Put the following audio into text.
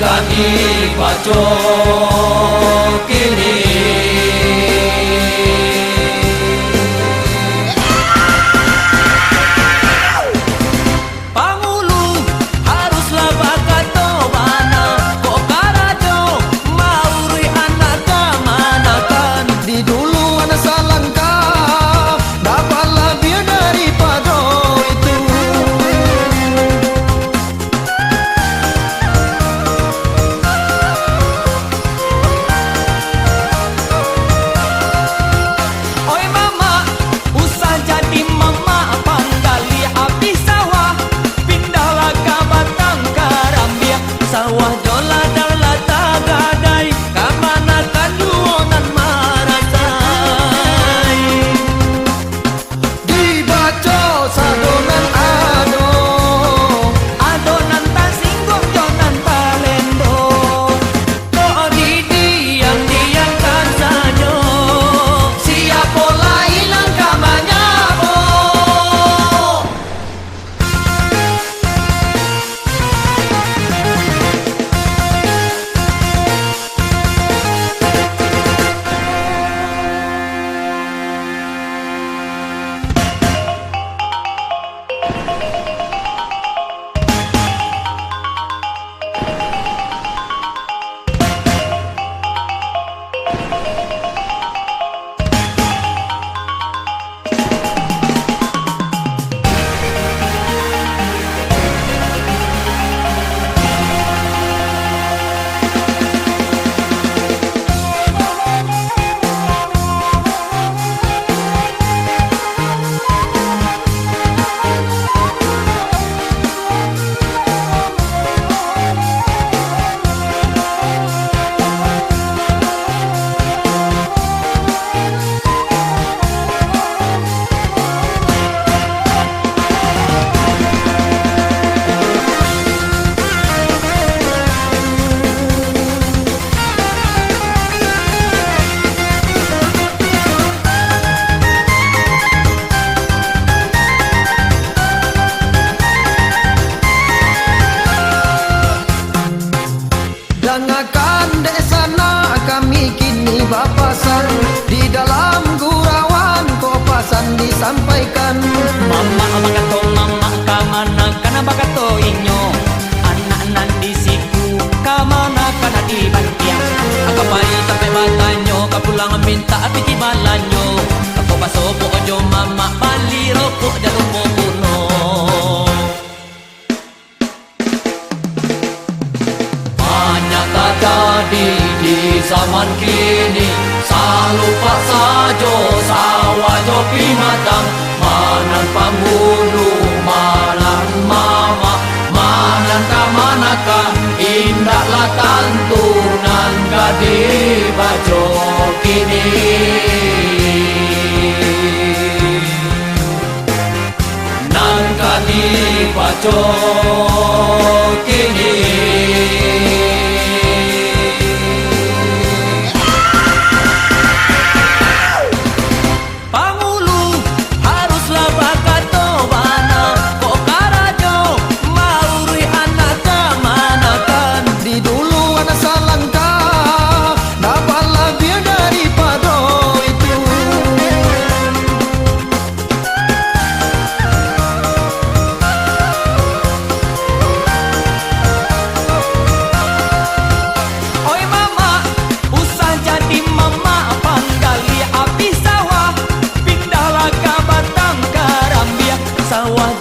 kami baca kini. Pangulu haruslah bakato bana, kok karajo mauri anak kamanakan. Di dulu anak salangka dapat lebih daripada itu. Oi mama, usah jadi mama panggali habis sawah, pindahlah ke Batang Karambia. Sawah dola dola tagadai, kamanakan duonan marasai. Dibaca sadonan ado, Adonan tak singgung jonan talendo, kok didiam-diamkan saja. Siapa lain langkamanya bo. Jangankan dek sana kami kini bapasan. Di dalam gurauan kopasan disampaikan. Mama bakato mama kamana kana bakato inyo, anak nan di siku kamana kana di bantiang. Akapai tape batanyo kapulang minta api kibalanyo, ako pasopo ojo mama bali rokok jalur mobuno. Banyak terjadi di zaman kini, salupa sajo sawah jo pimatang. Manan pambulu malan mama, manan kamanaka indahlah tantunan gadi bajo kini. Nan gadi bajo kini. Pangulu haruslah bakato bana, kok karajo mauri anak kamanakan. Di dulu anak salangka dapat lebih daripada itu. Oi mama, usah jadi mama panggali habis sawah, pindahlah ke Batang Karambia. Sawah